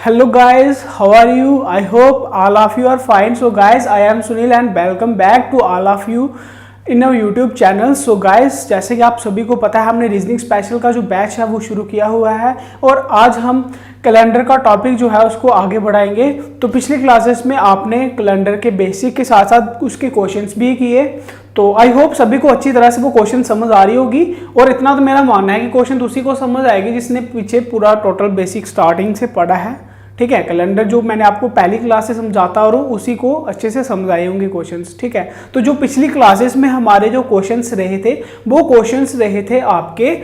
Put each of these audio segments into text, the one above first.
Hello guys, how are you? I hope all of you are fine. So guys, I am Sunil and welcome back to all of you in our YouTube channel. So guys, जैसे कि आप सभी को पता है, हमने reasoning special का जो बैच है वो शुरू किया हुआ है और आज हम कैलेंडर का टॉपिक जो है उसको आगे बढ़ाएंगे। तो पिछली क्लासेस में आपने कैलेंडर के बेसिक के साथ साथ उसके क्वेश्चंस भी किए, तो आई होप सभी को अच्छी तरह से वो क्वेश्चन समझ आ रही होगी। और इतना तो मेरा मानना है कि क्वेश्चन तो उसी को समझ आएगी जिसने पीछे पूरा टोटल बेसिक स्टार्टिंग से पढ़ा है। ठीक है, कैलेंडर जो मैंने आपको पहली क्लास से समझाता और उसी को अच्छे से समझ आए होंगे क्वेश्चंस। ठीक है, तो जो पिछली क्लासेस में हमारे जो क्वेश्चंस रहे थे वो क्वेश्चंस रहे थे आपके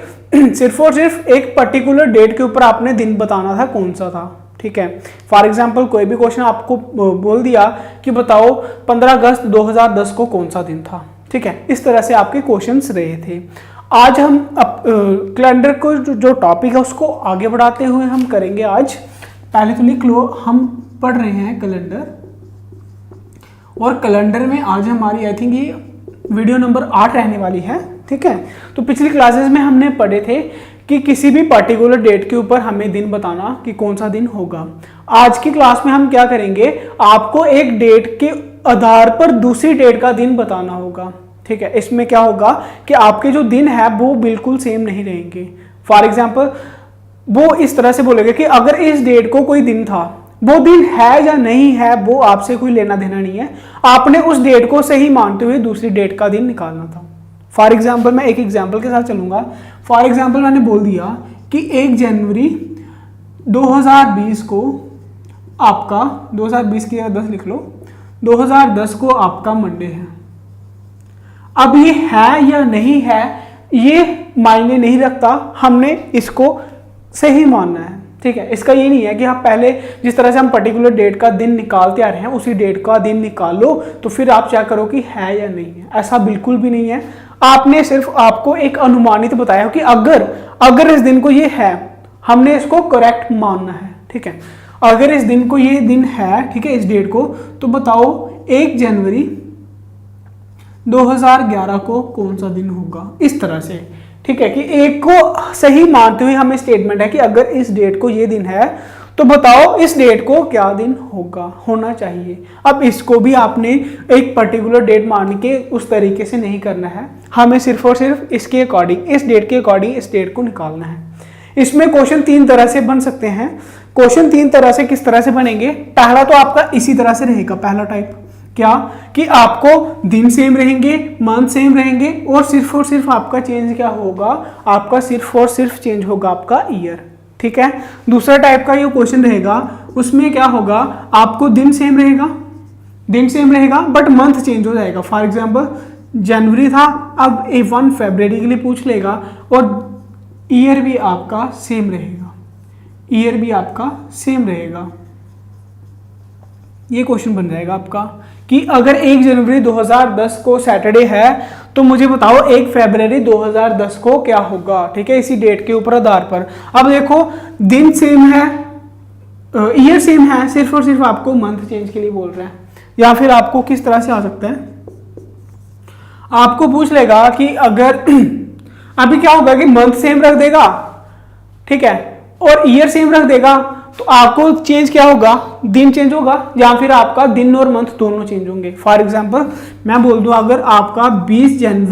सिर्फ और सिर्फ एक पर्टिकुलर डेट के ऊपर आपने दिन बताना था कौन सा था। ठीक है, फॉर एग्जाम्पल कोई भी क्वेश्चन आपको बोल दिया कि बताओ 15 अगस्त 2010 को कौन सा दिन था। ठीक है, इस तरह से आपके क्वेश्चंस रहे थे। आज हम कैलेंडर को जो टॉपिक है उसको आगे बढ़ाते हुए हम करेंगे। आज पहले तो लिख लो, हम पढ़ रहे हैं कैलेंडर, और कैलेंडर में आज हमारी आई थिंक ये वीडियो नंबर 8 रहने वाली है। ठीक है, तो पिछली क्लासेस में हमने पढ़े थे कि किसी भी पर्टिकुलर डेट के ऊपर हमें दिन बताना कि कौन सा दिन होगा। आज की क्लास में हम क्या करेंगे, आपको एक डेट के आधार पर दूसरी डेट का दिन बताना होगा। ठीक है, इसमें क्या होगा कि आपके जो दिन है वो बिल्कुल सेम नहीं रहेंगे। फॉर एग्जाम्पल वो इस तरह से बोलेगा कि अगर इस डेट को कोई दिन था, वो दिन है या नहीं है वो आपसे कोई लेना देना नहीं है, आपने उस डेट को सही मानते हुए दूसरी डेट का दिन निकालना था। फॉर एग्जाम्पल मैं एक एग्जाम्पल के साथ चलूंगा। फॉर एग्जाम्पल मैंने बोल दिया कि 1 जनवरी 2020 को आपका 2020 की 10 लिख लो, 2010 को आपका मंडे है। अब ये है या नहीं है ये मायने नहीं रखता, हमने इसको सही मानना है। ठीक है, इसका ये नहीं है कि आप पहले जिस तरह से हम पर्टिकुलर डेट का दिन निकालते आ रहे हैं उसी डेट का दिन निकाल लो तो फिर आप चेक करो कि है या नहीं है। ऐसा बिल्कुल भी नहीं है। आपने सिर्फ आपको एक अनुमानित बताया कि अगर इस दिन को ये है, हमने इसको करेक्ट मानना है। ठीक है, अगर इस दिन को ये दिन है, ठीक है, इस डेट को, तो बताओ 1 जनवरी 2011 को कौन सा दिन होगा, इस तरह से। ठीक है, कि एक को सही मानते हुए हमें स्टेटमेंट है कि अगर इस डेट को ये दिन है तो बताओ इस डेट को क्या दिन होना चाहिए। अब इसको भी आपने एक पर्टिकुलर डेट मान के उस तरीके से नहीं करना है, हमें सिर्फ और सिर्फ इसके अकॉर्डिंग, इस डेट के अकॉर्डिंग इस डेट को निकालना है। इसमें क्वेश्चन 3 तरह से बन सकते हैं। क्वेश्चन 3 तरह से किस तरह से बनेंगे, पहला तो आपका इसी तरह से रहेगा। पहला टाइप क्या कि आपको दिन सेम रहेंगे, मंथ सेम रहेंगे, और सिर्फ आपका चेंज क्या होगा, आपका सिर्फ और सिर्फ चेंज होगा आपका ईयर। ठीक है, दूसरा टाइप का ये क्वेश्चन रहेगा, उसमें क्या होगा, आपको दिन सेम रहेगा बट मंथ चेंज हो जाएगा। फॉर एग्जांपल जनवरी था, अब 1 फरवरी के लिए पूछ लेगा, और ईयर भी आपका सेम रहेगा। ये क्वेश्चन बन जाएगा आपका कि अगर 1 जनवरी 2010 को सैटरडे है तो मुझे बताओ 1 फरवरी 2010 को क्या होगा। ठीक है, इसी डेट के ऊपर आधार पर। अब देखो दिन सेम है, ईयर सेम है, सिर्फ और सिर्फ आपको मंथ चेंज के लिए बोल रहे हैं। या फिर आपको किस तरह से आ सकता है, आपको पूछ लेगा कि अगर अभी क्या होगा कि मंथ सेम रख देगा, ठीक है, और ईयर सेम रख देगा, तो आपको चेंज क्या होगा, दिन चेंज होगा, या फिर आपका दिन और मंथ दोनों चेंज होंगे। फॉर एग्जांपल मैं बोल दूं अगर आपका 20 जन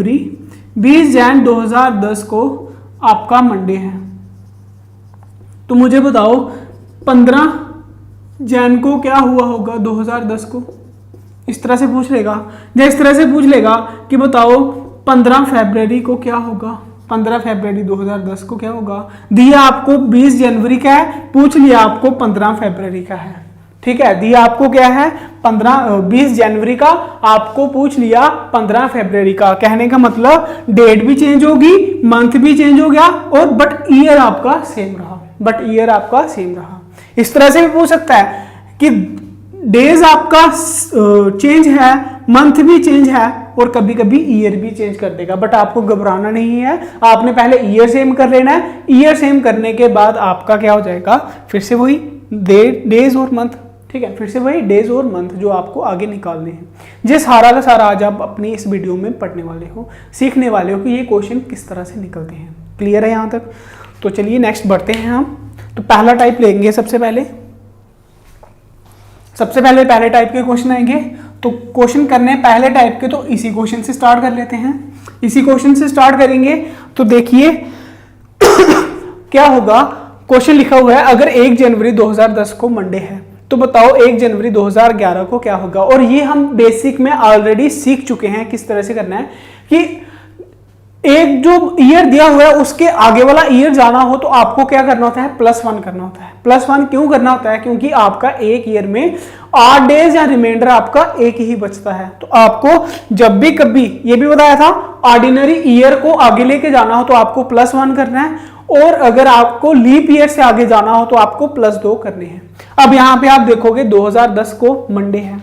2010 को आपका मंडे है, तो मुझे बताओ 15 जन को क्या हुआ होगा 2010 को। इस तरह से पूछ लेगा, या इस तरह से पूछ लेगा कि बताओ 15 फरवरी को क्या होगा, 15 फरवरी 2010 को क्या होगा। दिया आपको 20 जनवरी का है, पूछ लिया आपको 15 फरवरी का है। ठीक है, दिया आपको क्या है 20 जनवरी का, आपको पूछ लिया 15 फरवरी का। कहने का मतलब डेट भी चेंज होगी, मंथ भी चेंज हो गया, और बट ईयर आपका सेम रहा। इस तरह से भी पूछ सकता है कि डेज आपका चेंज है, मंथ भी चेंज है, और कभी कभी ईयर भी चेंज कर देगा। बट आपको घबराना नहीं है, आपने पहले ईयर सेम कर लेना है। ईयर सेम करने के बाद आपका क्या हो जाएगा, फिर से वही डेज और मंथ। ठीक है, फिर से वही डेज और मंथ जो आपको आगे निकालने हैं। ये सारा का सारा आज आप अपनी इस वीडियो में पढ़ने वाले हो, सीखने वाले हो कि ये क्वेश्चन किस तरह से निकलते हैं। क्लियर है यहाँ तक? तो चलिए नेक्स्ट बढ़ते हैं हम। तो पहला टाइप लेंगे सबसे पहले, सबसे पहले पहले टाइप के क्वेश्चन आएंगे, तो क्वेश्चन करने पहले टाइप के तो इसी क्वेश्चन से स्टार्ट कर लेते हैं। इसी क्वेश्चन से स्टार्ट करेंगे तो देखिए क्या होगा। क्वेश्चन लिखा हुआ है अगर 1 जनवरी 2010 को मंडे है तो बताओ 1 जनवरी 2011 को क्या होगा। और ये हम बेसिक में ऑलरेडी सीख चुके हैं किस तरह से करना है कि एक जो ईयर दिया हुआ है उसके आगे वाला ईयर जाना हो तो आपको क्या करना होता है, +1 करना होता है। +1 क्यों करना होता है, क्योंकि आपका एक ईयर में 8 डेज या रिमाइंडर आपका एक ही बचता है। तो आपको जब भी कभी, ये भी बताया था, ऑर्डिनरी ईयर को आगे लेके जाना हो तो आपको +1 करना है, और अगर आपको लीप ईयर से आगे जाना हो तो आपको +2 करने हैं। अब यहाँ पे आप देखोगे 2010 को मंडे है,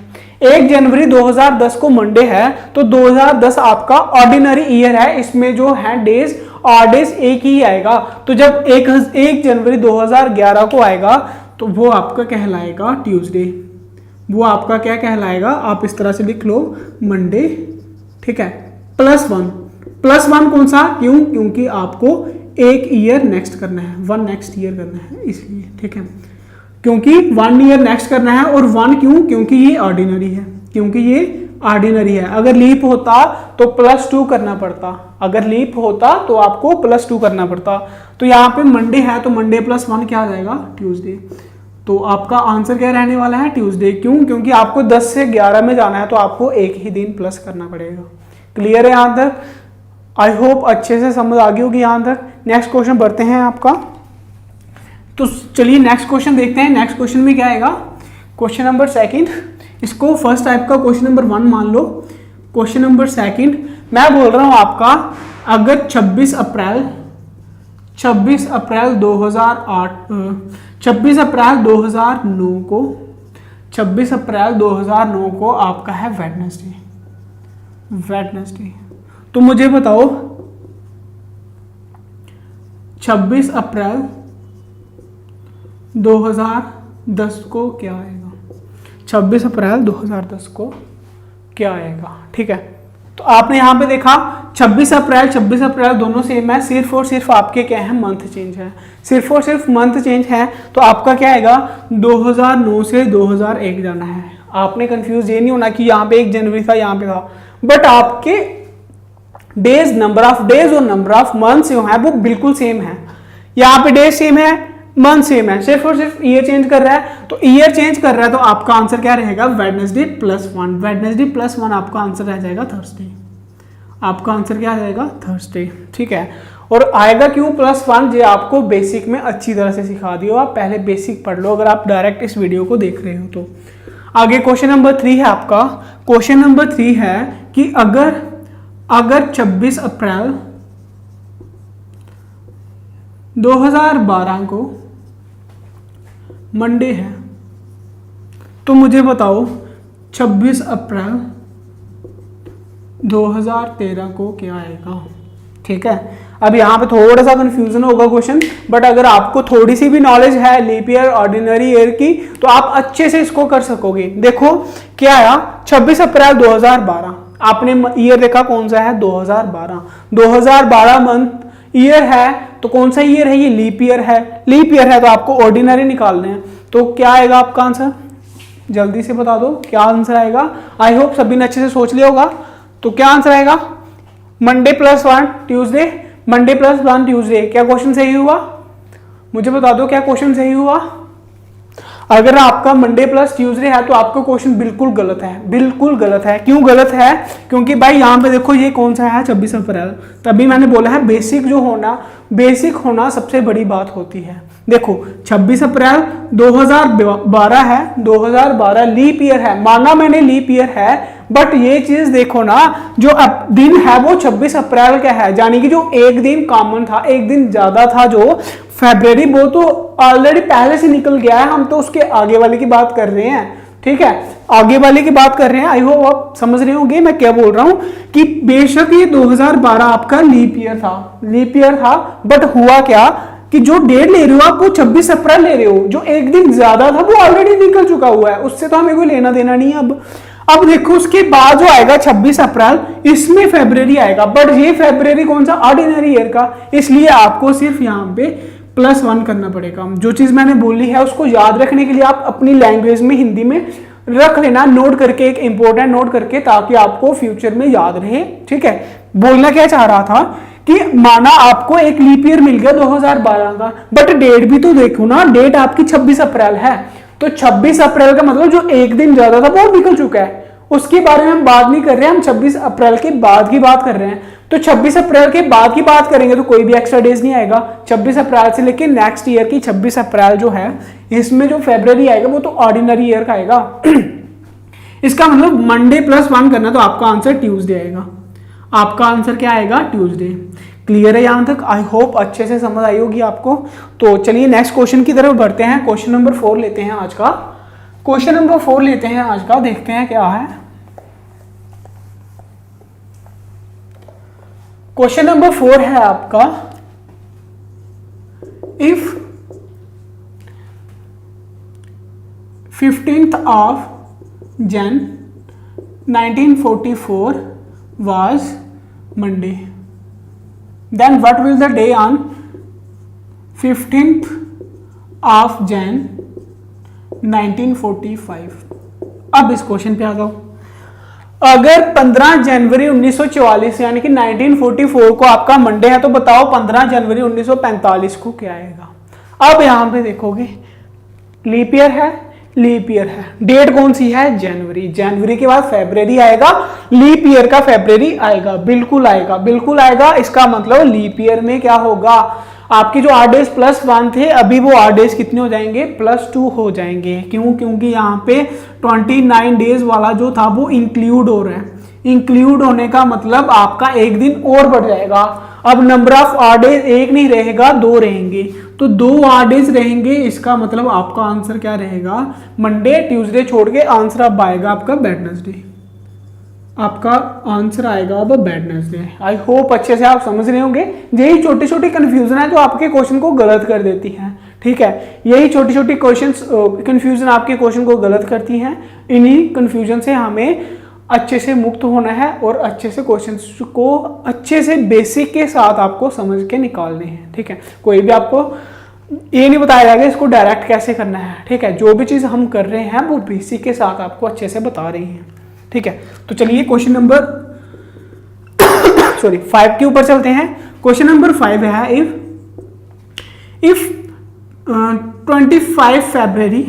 1 जनवरी 2010 को मंडे है, तो 2010 आपका ऑर्डिनरी ईयर है, इसमें जो है डेज 8 डेज एक ही आएगा। तो जब 1 जनवरी 2011 को आएगा तो वो आपका कहलाएगा ट्यूसडे। वो आपका क्या कहलाएगा, आप इस तरह से लिख लो, मंडे। ठीक है, +1 कौन सा, क्यों, क्योंकि आपको एक ईयर नेक्स्ट करना है, 1 नेक्स्ट ईयर करना है इसलिए। ठीक है, क्योंकि 1 ईयर नेक्स्ट करना है, और 1 क्यों, क्योंकि ये ऑर्डिनरी है, क्योंकि ये ऑर्डिनरी है। अगर लीप होता तो +2 करना पड़ता, अगर लीप होता तो आपको +2 करना पड़ता। तो यहाँ पे मंडे है तो मंडे +1 क्या आ जाएगा, ट्यूसडे। तो आपका आंसर क्या रहने वाला है, ट्यूसडे। क्यों, क्योंकि आपको 10 से 11 में जाना है तो आपको एक ही दिन प्लस करना पड़ेगा। क्लियर है यहाँ तक? आई होप अच्छे से समझ आ गई होगी यहाँ तक। नेक्स्ट क्वेश्चन बढ़ते हैं आपका। तो चलिए नेक्स्ट क्वेश्चन देखते हैं। नेक्स्ट क्वेश्चन में क्या आएगा, क्वेश्चन नंबर 2, इसको फर्स्ट टाइप का क्वेश्चन नंबर 1 मान लो। क्वेश्चन नंबर 2 मैं बोल रहा हूं आपका, अगर 26 अप्रैल 2009 को आपका है वेडनेसडे। तो मुझे बताओ 26 अप्रैल 2010 को क्या आएगा, 26 अप्रैल 2010 को क्या आएगा। ठीक है, तो आपने यहां पे देखा 26 अप्रैल दोनों सेम है, सिर्फ और सिर्फ आपके क्या है, मंथ चेंज है, सिर्फ और सिर्फ मंथ चेंज है। तो आपका क्या आएगा, 2009 से 2001 जाना है। आपने कंफ्यूज ये नहीं होना कि यहाँ पे 1 जनवरी था, यहाँ पे था, बट आपके डेज, नंबर ऑफ डेज और नंबर ऑफ मंथ जो है वो बिल्कुल सेम है। यहाँ पे डेज सेम है, मंथ सेम है, सिर्फ और सिर्फ ईयर चेंज कर रहा है। तो ईयर चेंज कर रहा है तो आपका आंसर क्या रहेगा, वेडनेसडे +1। वेडनेसडे +1 आपका आंसर रह जाएगा थर्सडे। आपका आंसर क्या आ जाएगा, थर्सडे। ठीक है, और आएगा क्यों +1, ये आपको बेसिक में अच्छी तरह से सिखा दियो। आप पहले बेसिक पढ़ लो अगर आप डायरेक्ट इस वीडियो को देख रहे हो तो। आगे क्वेश्चन नंबर 3 है आपका। क्वेश्चन नंबर 3 है कि अगर 26 अप्रैल 2012 को मंडे है तो मुझे बताओ 26 अप्रैल 2013 को क्या आएगा। ठीक है, अब यहाँ पे थोड़ा सा कंफ्यूजन होगा क्वेश्चन, बट अगर आपको थोड़ी सी भी नॉलेज है लीप ईयर, ऑर्डिनरी ईयर की, तो आप अच्छे से इसको कर सकोगे। देखो क्या आया, 26 अप्रैल 2012, आपने ईयर देखा कौन सा है, 2012 मंथ ईयर है, तो कौन सा ईयर है, ये लीप ईयर है। लीप ईयर है तो आपको ऑर्डिनरी निकालने हैं। तो क्या आएगा आपका आंसर, जल्दी से बता दो क्या आंसर आएगा। आई होप सभी ने अच्छे से सोच लिया होगा। तो क्या आंसर आएगा, मंडे +1 ट्यूसडे, मंडे +1 ट्यूसडे। क्या क्वेश्चन सही हुआ, मुझे बता दो क्या क्वेश्चन सही हुआ। अगर आपका मंडे प्लस ट्यूसडे है तो आपका क्वेश्चन बिल्कुल गलत है, बिल्कुल गलत है। क्यों गलत है, क्योंकि भाई यहाँ पे देखो ये कौन सा है, 26 अप्रैल। तभी मैंने बोला है बेसिक जो होना, बेसिक होना सबसे बड़ी बात होती है। देखो 26 अप्रैल 2012 है, 2012 लीप ईयर है, माना मैंने लीप ईयर है, बट ये चीज देखो ना, जो अब दिन है वो 26 अप्रैल का है, यानी कि जो एक दिन कॉमन था, एक दिन ज्यादा था जो फरवरी, वो तो ऑलरेडी पहले से निकल गया है। हम तो उसके आगे वाले की बात कर रहे हैं। ठीक है, आगे वाले की बात कर रहे हैं। आई होप आप समझ रहे होंगे मैं क्या बोल रहा हूं, कि बेशक ये 2012 आपका लीप ईयर था, बट हुआ क्या कि जो डेट ले रहे हो आप वो 26 अप्रैल ले रहे हो, जो एक दिन ज्यादा था वो ऑलरेडी निकल चुका हुआ है, उससे तो हमें कोई लेना देना नहीं है। अब देखो उसके बाद जो आएगा 26 अप्रैल, इसमें फरवरी आएगा, बट ये फरवरी कौन सा, ऑर्डिनरी ईयर का, इसलिए आपको सिर्फ यहाँ पे +1 करना पड़ेगा। जो चीज़ मैंने बोली है उसको याद रखने के लिए आप अपनी लैंग्वेज में हिंदी में रख लेना, नोट करके, एक इंपॉर्टेंट नोट करके, ताकि आपको फ्यूचर में याद रहे। ठीक है, बोलना क्या चाह रहा था कि माना आपको एक लीप ईयर मिल गया 2012 का, बट डेट भी तो देखो ना, डेट आपकी 26 अप्रैल है, तो 26 अप्रैल का मतलब जो एक दिन ज्यादा था वो निकल चुका है, उसके बारे में हम बात नहीं कर रहे हैं, हम 26 अप्रैल के बाद की बात कर रहे हैं। तो 26 अप्रैल के बाद की बात करेंगे तो कोई भी एक्स्ट्रा डेज नहीं आएगा 26 अप्रैल से, लेकिन नेक्स्ट ईयर की 26 अप्रैल जो है, इसमें जो फरवरी आएगा वो तो ऑर्डिनरी ईयर का आएगा। इसका मतलब मंडे +1 करना, तो आपका आंसर ट्यूसडे आएगा। आपका आंसर क्या आएगा? ट्यूसडे। क्लियर है यहां तक? आई होप अच्छे से समझ आई होगी आपको। तो चलिए नेक्स्ट क्वेश्चन की तरफ बढ़ते हैं। क्वेश्चन नंबर 4 लेते हैं आज का। क्वेश्चन नंबर 4 लेते हैं आज का, देखते हैं क्या है। क्वेश्चन नंबर 4 है आपका, if 15th of Jan 1944 was Monday, then what will the day on 15th of Jan 1945? अब इस क्वेश्चन पे आ जाओ। अगर 15 जनवरी 1944 यानी कि 1944 को आपका मंडे है, तो बताओ 15 जनवरी 1945 को क्या आएगा? अब यहां पे देखोगे लीप ईयर है, लीप ईयर है, डेट कौन सी है? जनवरी। जनवरी के बाद फरवरी आएगा, लीप ईयर का फरवरी आएगा, बिल्कुल आएगा, बिल्कुल आएगा। इसका मतलब लीप ईयर में क्या होगा? आपके जो 8 डेज +1 थे, अभी वो 8 डेज कितने हो जाएंगे? +2 हो जाएंगे। क्यों? क्योंकि यहाँ पे 29 डेज वाला जो था वो इंक्लूड हो रहा है। इंक्लूड होने का मतलब आपका एक दिन और बढ़ जाएगा। अब नंबर ऑफ 8 डेज एक नहीं रहेगा, 2 रहेंगे, तो 2 8 डेज रहेंगे। इसका मतलब आपका आंसर क्या रहेगा? मंडे ट्यूसडे छोड़ के आंसर अब आएगा आपका वेडनेसडे। आपका आंसर आएगा अब वेडनेसडे। आई होप अच्छे से आप समझ रहे होंगे। यही छोटी छोटी कंफ्यूजन है जो आपके क्वेश्चन को गलत कर देती है। ठीक है, यही छोटी छोटी कंफ्यूजन आपके क्वेश्चन को गलत करती हैं। इन्हीं कंफ्यूजन से हमें अच्छे से मुक्त होना है और अच्छे से क्वेश्चन को अच्छे से बेसिक के साथ आपको समझ के निकालने हैं। ठीक है, कोई भी आपको ये नहीं बताया जाएगा इसको डायरेक्ट कैसे करना है। ठीक है, जो भी चीज़ हम कर रहे हैं वो बेसिक के साथ आपको अच्छे से बता रहे हैं। ठीक है, तो चलिए क्वेश्चन नंबर 5 के ऊपर चलते हैं। क्वेश्चन नंबर 5 है, इफ 25 फरवरी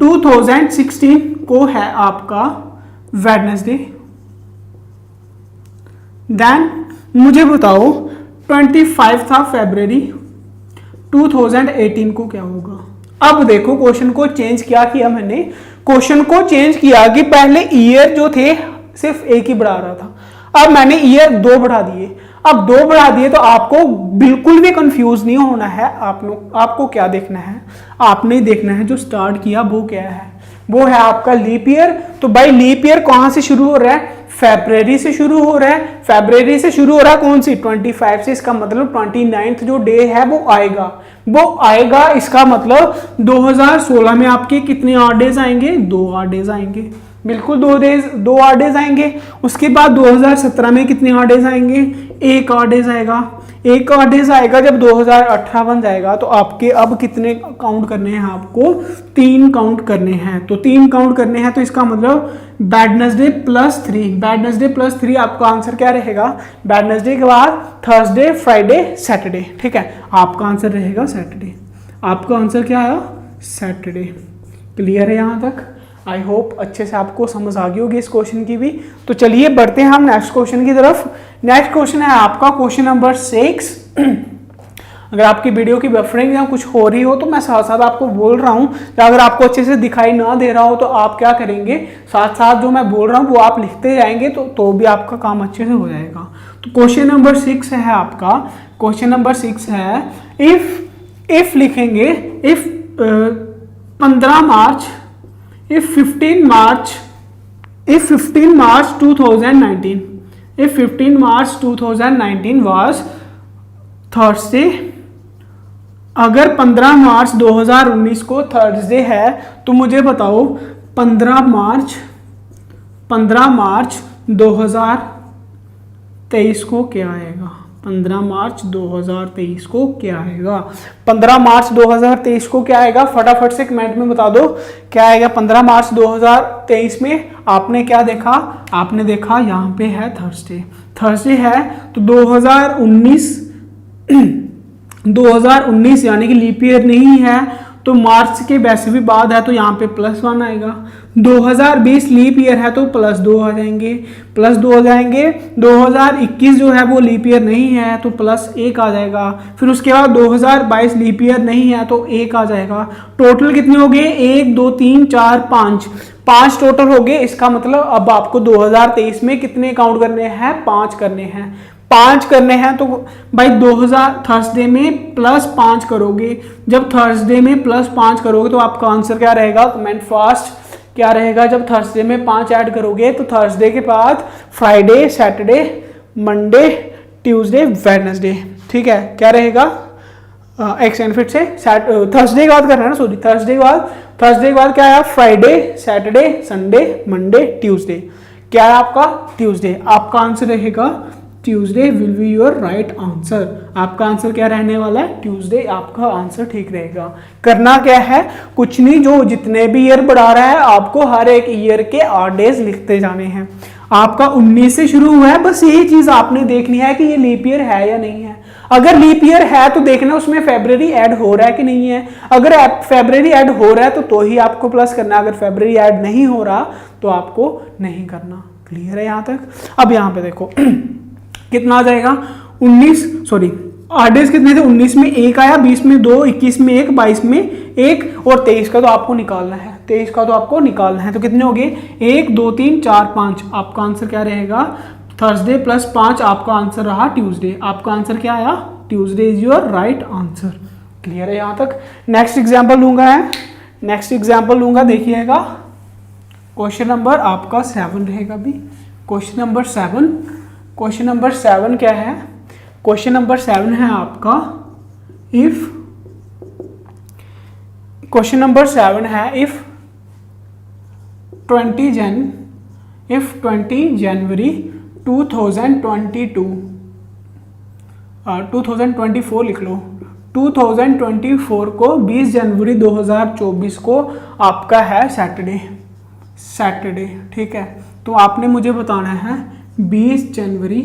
2016 को है आपका वेडनेसडे, देन मुझे बताओ 25 था फरवरी 2018 को क्या होगा? अब देखो क्वेश्चन को चेंज क्या किया मैंने। क्वेश्चन को चेंज किया कि पहले ईयर जो थे सिर्फ एक ही बढ़ा रहा था, अब मैंने ईयर 2 बढ़ा दिए। अब 2 बढ़ा दिए तो आपको बिल्कुल भी कंफ्यूज नहीं होना है। आपको क्या देखना है? आपने देखना है जो स्टार्ट किया वो क्या है? वो है आपका लीप ईयर। तो भाई लीप ईयर कहां से शुरू हो रहा है? फरवरी से शुरू हो रहा है। फरवरी से शुरू हो रहा है कौन सी? 25 से। इसका मतलब 29th जो डे है वो आएगा। इसका मतलब 2016 में आपके कितने 8 डेज आएंगे? 2 8 डेज आएंगे, बिल्कुल 2 8 डेज आएंगे। उसके बाद 2017 में कितने 8 डेज आएंगे? 1 8 डेज आएगा। 1 8 डेज आएगा। जब 2018 बन जाएगा तो आपके अब कितने काउंट करने हैं? आपको 3 काउंट करने हैं। तो 3 काउंट करने हैं, तो इसका मतलब वेडनेसडे +3 आपका आंसर क्या रहेगा? वेडनेसडे के बाद थर्सडे, फ्राइडे, सैटरडे। ठीक है, आपका आंसर रहेगा सैटरडे। आपका आंसर क्या आया? सैटरडे। क्लियर है यहाँ तक? आई होप अच्छे से आपको समझ आ गई होगी इस क्वेश्चन की भी। तो चलिए बढ़ते हैं हम नेक्स्ट क्वेश्चन की तरफ। नेक्स्ट क्वेश्चन है आपका क्वेश्चन नंबर 6। अगर आपकी वीडियो की बफरिंग या कुछ हो रही हो तो मैं साथ साथ आपको बोल रहा हूँ, अगर आपको अच्छे से दिखाई ना दे रहा हो तो आप क्या करेंगे, साथ साथ जो मैं बोल रहा हूँ वो आप लिखते जाएंगे तो भी आपका काम अच्छे से हो जाएगा। तो क्वेश्चन नंबर 6 है आपका। क्वेश्चन नंबर 6 है, इफ लिखेंगे, if 15 March 15 March 2019 was Thursday. अगर 15 मार्च 2019 को थर्सडे है तो मुझे बताओ 15 मार्च 2023 को क्या आएगा? 15 मार्च 2023 को क्या आएगा? 15 मार्च 2023 को क्या आएगा? फटाफट से कमेंट में बता दो क्या आएगा 15 मार्च 2023 में। आपने क्या देखा? आपने देखा यहाँ पे है थर्सडे, थर्सडे है तो 2019 यानी कि लीप ईयर नहीं है तो मार्च के वैसे भी बाद है तो यहाँ पे +1 आएगा। 2020 लीप ईयर है तो +2 आ जाएंगे, +2 आ जाएंगे। 2021 जो है वो लीप ईयर नहीं है तो +1 आ जाएगा। फिर उसके बाद 2022 लीप ईयर नहीं है तो 1 आ जाएगा। टोटल कितने हो गए? 1 2 3 4 5, 5 टोटल हो गए। इसका मतलब अब आपको 2023 में कितने काउंट करने हैं? 5 करने हैं, 5 करने हैं। तो भाई 2000 थर्सडे में +5 करोगे, जब थर्सडे में +5 करोगे तो आपका आंसर क्या रहेगा? कमेंट फास्ट क्या रहेगा? जब थर्सडे में 5 ऐड करोगे तो थर्सडे के बाद Friday, Saturday, Monday, Tuesday, Wednesday, ठीक है, क्या रहेगा? एक्सटेंड फिर से थर्सडे के बाद करना है ना, सॉरी, थर्सडे के बाद क्या है? Friday, Saturday, Sunday, Monday, Tuesday. क्या है आपका? ट्यूसडे। आपका आंसर रहेगा Tuesday will be your right answer. आपका आंसर क्या रहने वाला है? ट्यूसडे आपका आंसर ठीक रहेगा। करना क्या है? कुछ नहीं, जो जितने भी ईयर बढ़ा रहा है आपको हर एक ईयर के 8 डेज लिखते जाने हैं। आपका 19 से शुरू हुआ है, बस यही चीज आपने देखनी है कि ये लीप ईयर है या नहीं है। अगर लीप ईयर है तो देखना उसमें फेब्रवरी ऐड हो रहा है कि नहीं है। अगर फेब्रवरी ऐड हो रहा है तो ही आपको प्लस करना है, अगर फेब्रवरी ऐड नहीं हो रहा तो आपको नहीं करना। क्लियर है यहां तक? अब यहां पे देखो कितना आ जाएगा? 19, सॉरी 8 डेज कितने थे? 19 में 1 आया, 20 में 2, 21 में 1, 22 में 1 और 23 का तो आपको निकालना है, 23 का तो आपको निकालना है। तो कितने हो गए? 1 2 3 4 5। आपका आंसर क्या रहेगा? थर्सडे +5 आपका आंसर रहा ट्यूसडे। आपका आंसर क्या आया? Tuesday is your right answer. Clear है यहां तक? नेक्स्ट एग्जाम्पल लूंगा है, नेक्स्ट एग्जाम्पल लूंगा, देखिएगा। क्वेश्चन नंबर आपका 7 रहेगा भी। क्वेश्चन नंबर 7, क्वेश्चन नंबर 7 क्या है? क्वेश्चन नंबर 7 है आपका इफ, क्वेश्चन नंबर 7 है इफ 20 जनवरी 2024 लिख लो, 2024 को 20 जनवरी 2024 को आपका है सैटरडे, सैटरडे, ठीक है। तो आपने मुझे बताना है 20 जनवरी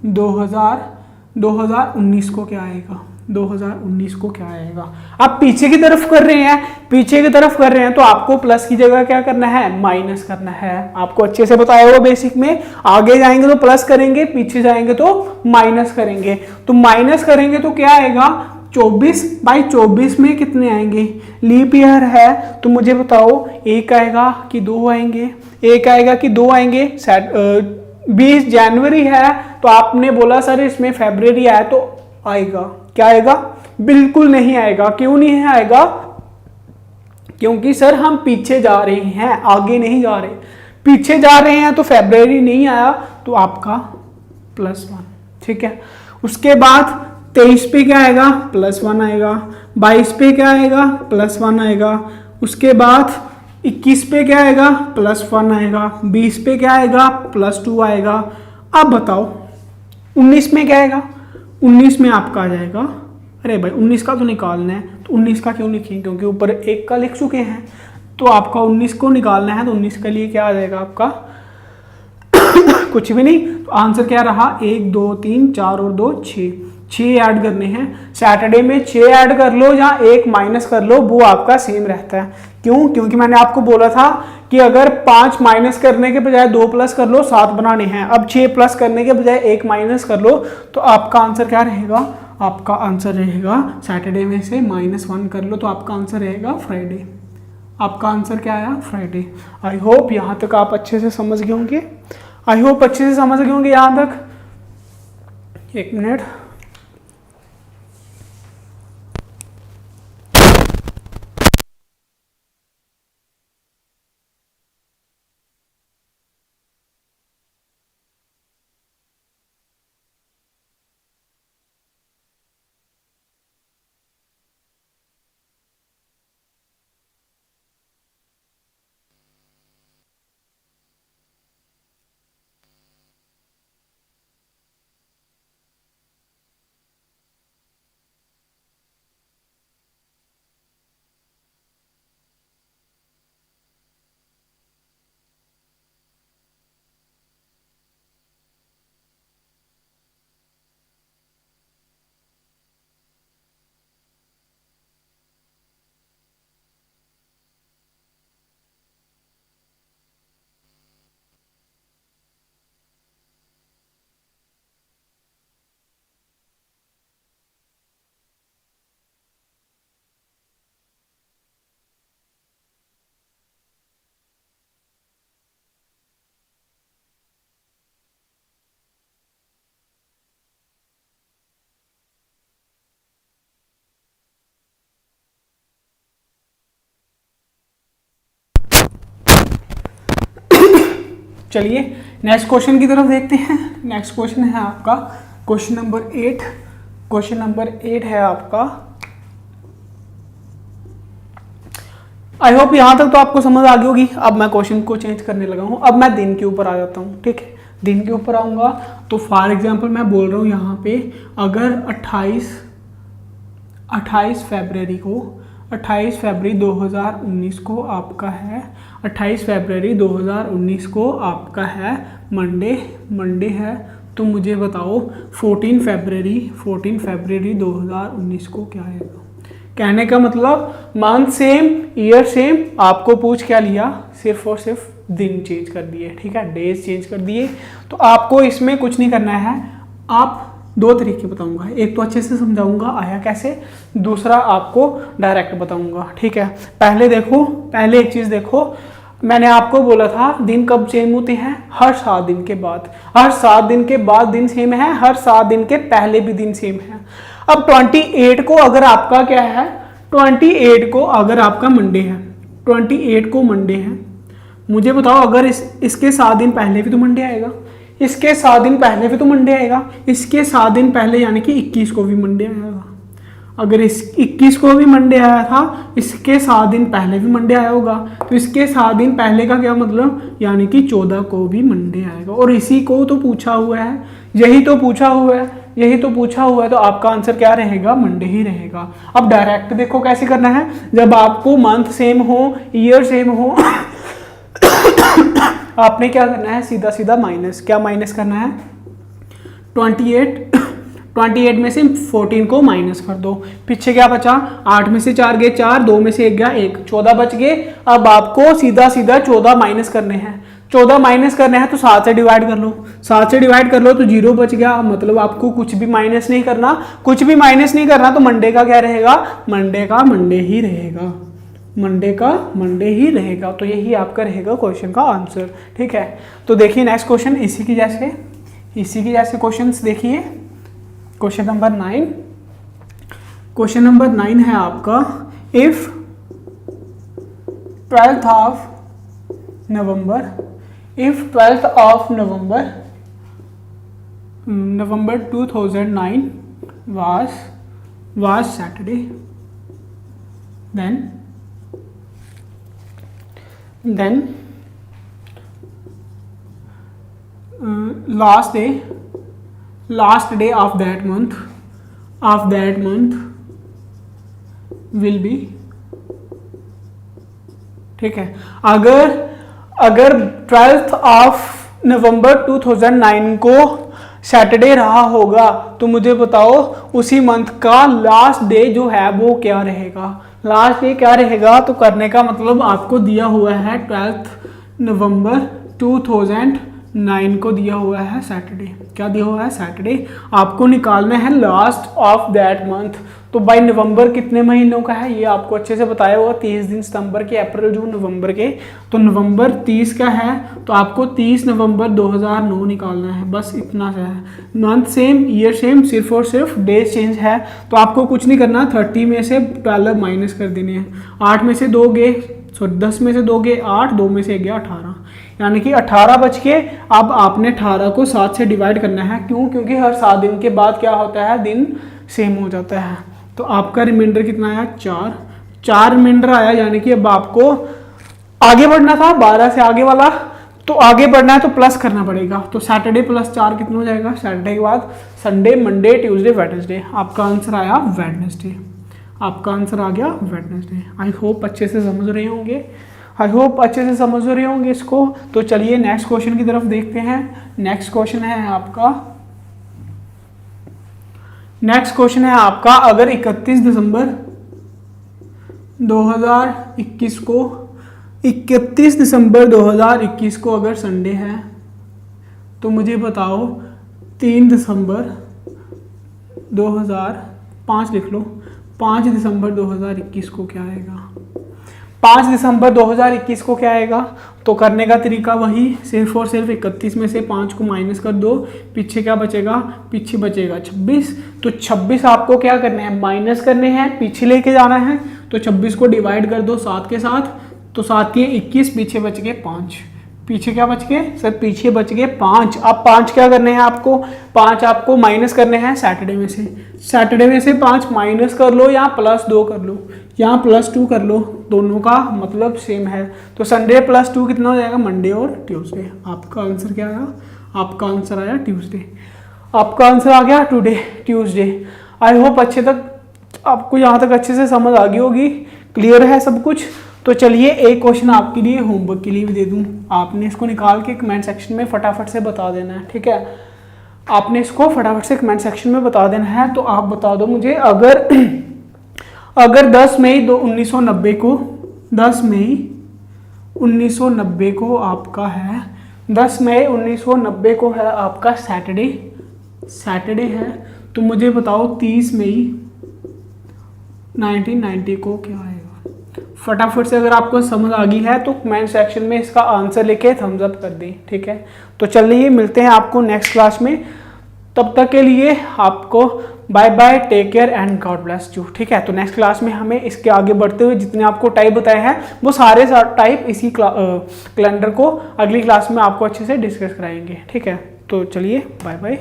2019 को क्या आएगा? 2019 को क्या आएगा? आप पीछे की तरफ कर रहे हैं, पीछे की तरफ कर रहे हैं तो आपको प्लस की जगह क्या करना है? माइनस करना है। आपको अच्छे से बताया हुआ बेसिक में। आगे जाएंगे तो प्लस करेंगे, पीछे जाएंगे तो माइनस करेंगे। तो माइनस करेंगे तो क्या आएगा? 24/24 में कितने आएंगे? लीप ईयर है तो मुझे बताओ 1 आएगा कि 2 आएंगे? 1 आएगा कि 2 आएंगे? 20 जनवरी है तो आपने बोला सर इसमें फरवरी आया तो आएगा, क्या आएगा? बिल्कुल नहीं आएगा। क्यों नहीं आएगा? क्योंकि सर हम पीछे जा रहे हैं, आगे नहीं जा रहे। पीछे जा रहे हैं तो फरवरी नहीं आया तो आपका +1, ठीक है। उसके बाद 23 पे क्या आएगा? +1 आएगा। 22 पे क्या आएगा? +1 आएगा। उसके बाद 21 पे क्या आएगा? +1 आएगा। 20 पे क्या आएगा? +2 आएगा। अब बताओ 19 में क्या आएगा? 19 में आपका आ जाएगा, अरे भाई 19 का तो निकालना है, तो 19 का क्यों लिखें? क्योंकि ऊपर 1 का लिख चुके हैं। तो आपका 19 को निकालना है तो 19 के लिए क्या आ जाएगा आपका? कुछ भी नहीं। तो आंसर क्या रहा? 1 2 3 4 और 2 6 ऐड करने हैं। सैटरडे में 6 ऐड कर लो या 1 माइनस कर लो, वो आपका सेम रहता है। क्यों? क्योंकि मैंने आपको बोला था कि अगर 5 माइनस करने के बजाय 2 प्लस कर लो, 7 बनाने हैं। अब 6 प्लस करने के बजाय 1 माइनस कर लो, तो आपका आंसर क्या रहेगा? आपका आंसर रहेगा सैटरडे में से -1 कर लो तो आपका आंसर रहेगा फ्राइडे। आपका आंसर क्या आया? फ्राइडे। आई होप यहाँ तक आप अच्छे से समझ गए होंगे। आई होप अच्छे से समझ गए होंगे यहाँ तक। 1 मिनट। चलिए नेक्स्ट क्वेश्चन की तरफ देखते हैं। नेक्स्ट क्वेश्चन है आपका क्वेश्चन नंबर 8। क्वेश्चन नंबर 8 है आपका, आई होप यहाँ तक तो आपको समझ आ गई होगी। अब मैं क्वेश्चन को चेंज करने लगा हूँ, अब मैं दिन के ऊपर आ जाता हूँ। ठीक है, दिन के ऊपर आऊँगा तो फॉर एग्जांपल मैं बोल रहा हूँ यहाँ पे, अगर 28 फरवरी 2019 को आपका है, 28 फरवरी 2019 को आपका है मंडे है, तो मुझे बताओ 14 फरवरी 2019 को क्या आएगा। कहने का मतलब मंथ सेम, ईयर सेम, आपको पूछ क्या लिया, सिर्फ और सिर्फ दिन चेंज कर दिए। ठीक है, डेज चेंज कर दिए। तो आपको इसमें कुछ नहीं करना है, आप दो तरीके बताऊंगा, एक तो अच्छे से समझाऊंगा आया कैसे, दूसरा आपको डायरेक्ट बताऊंगा। ठीक है, पहले एक चीज़ देखो, मैंने आपको बोला था दिन कब चेंज होते हैं, हर 7 दिन के बाद। हर 7 दिन के बाद दिन सेम है, हर 7 दिन के पहले भी दिन सेम है। अब 28 को अगर आपका क्या है, 28 को अगर आपका मंडे है, 28 को मंडे है, मुझे बताओ अगर इसके 7 दिन पहले भी तो मंडे आएगा, इसके 7 दिन पहले भी तो मंडे आएगा, इसके 7 दिन पहले यानी कि 21 को भी मंडे आएगा। अगर इस 21 को भी मंडे आया था, इसके 7 दिन पहले भी मंडे आया होगा, तो इसके 7 दिन पहले का क्या मतलब, यानी कि 14 को भी मंडे आएगा। और इसी को तो पूछा हुआ है, यही तो पूछा हुआ है, तो आपका आंसर क्या रहेगा, मंडे ही रहेगा। अब डायरेक्ट देखो कैसे करना है, जब आपको मंथ सेम हो, ईयर सेम हो आपने क्या करना है, सीधा सीधा माइनस करना है। 28 में से 14 को माइनस कर दो, पीछे क्या बचा, 8 में से 4 गए 4, 2 में से 1 गया 1, 14 बच गए। अब आपको सीधा 14 माइनस करने हैं, 14 माइनस करने हैं तो 7 से डिवाइड कर लो, 7 से डिवाइड कर लो तो 0 बच गया। मतलब आपको कुछ भी माइनस नहीं करना, तो मंडे का क्या रहेगा, मंडे का मंडे ही रहेगा। तो यही आपका रहेगा क्वेश्चन का आंसर। ठीक है, तो देखिए नेक्स्ट क्वेश्चन इसी की जैसे क्वेश्चंस देखिए। क्वेश्चन नंबर 9 है आपका, if 12th of November 2009 was Saturday, then last day of that month will be। ठीक है, अगर 12th ऑफ नवंबर 2009 को सैटरडे रहा होगा तो मुझे बताओ उसी मंथ का लास्ट डे जो है वो क्या रहेगा। तो करने का मतलब आपको दिया हुआ है 12th नवंबर 2009 को दिया हुआ है सैटरडे। क्या दिया हुआ है, सैटरडे। आपको निकालना है लास्ट ऑफ दैट मंथ। तो बाई नवंबर कितने महीनों का है ये आपको अच्छे से बताया होगा, 30 दिन सितंबर के, अप्रैल जून नवंबर के। तो नवंबर 30 का है तो आपको 30 नवंबर 2009 निकालना है, बस इतना सा है। मंथ सेम, ईयर सेम, सिर्फ और सिर्फ डेज चेंज है। तो आपको कुछ नहीं करना, 30 में से 12 माइनस कर देने हैं। 8 में से 2 गए, 10 में से 2 गए 8, 2 में से गया 18, यानी कि 18 बच के। अब आपने 18 को 7 से डिवाइड करना है। क्यों? क्योंकि हर 7 दिन के बाद क्या होता है, दिन सेम हो जाता है। तो आपका रिमाइंडर कितना आया, 4 रिमाइंडर आया। यानी कि अब आपको आगे बढ़ना था, 12 से आगे वाला, तो आगे बढ़ना है तो प्लस करना पड़ेगा। तो सैटरडे प्लस 4 कितना हो जाएगा, सैटरडे के बाद संडे, मंडे, ट्यूसडे, वेडनेसडे। आपका आंसर आया वेडनेसडे, आपका आंसर आ गया वेडनेसडे। आई होप अच्छे से समझ रहे होंगे, इसको। तो चलिए नेक्स्ट क्वेश्चन की तरफ देखते हैं। नेक्स्ट क्वेश्चन है आपका, अगर 31 दिसंबर 2021 को अगर संडे है तो मुझे बताओ 3 दिसंबर 2005 लिख लो, 5 दिसंबर 2021 को क्या आएगा। 5 दिसंबर 2021 को क्या आएगा। तो करने का तरीका वही, सिर्फ और सिर्फ 31 में से 5 को माइनस कर दो, पीछे क्या बचेगा, पीछे बचेगा 26। तो 26 आपको क्या करने हैं, माइनस करने हैं, पीछे लेके जाना है। तो 26 को डिवाइड कर दो 7 के साथ, तो 7 के 21, पीछे बच गए 5। पीछे क्या बच गए सर? पीछे बच गए 5। अब 5 क्या करने हैं आपको? 5 आपको माइनस करने हैं सैटरडे में से। सैटरडे में से 5 माइनस कर लो या +2 कर लो, यहाँ +2 कर लो, दोनों का मतलब सेम है। तो संडे +2 कितना हो जाएगा? मंडे और ट्यूसडे। आपका आंसर क्या आया? आपका आंसर आया ट्यूसडे। आपका आंसर आ गया टुडे, ट्यूसडे। आई होप अच्छे तक आपको यहाँ तक अच्छे से समझ आ गई होगी, क्लियर है सब कुछ। तो चलिए एक क्वेश्चन आपके लिए होमवर्क के लिए भी दे दूँ, आपने इसको निकाल के कमेंट सेक्शन में फटाफट से बता देना है, ठीक है? आपने इसको फटाफट से कमेंट सेक्शन में बता देना है। तो आप बता दो मुझे, अगर 10 मई 1990 को 10 मई 1990 को आपका है 10 मई 1990 को है आपका सैटरडे है, तो मुझे बताओ 30 मई 1990 को क्या आएगा? फटाफट से अगर आपको समझ आ गई है तो कमेंट सेक्शन में इसका आंसर लिखे थम्स अप कर दें, ठीक है? तो चलिए मिलते हैं आपको नेक्स्ट क्लास में, तब तक के लिए आपको bye bye, take care and God bless you, ठीक है? तो नेक्स्ट क्लास में हमें इसके आगे बढ़ते हुए जितने आपको टाइप बताए हैं वो सारे टाइप इसी कैलेंडर को अगली क्लास में आपको अच्छे से डिस्कस कराएंगे, ठीक है? तो चलिए बाय बाय।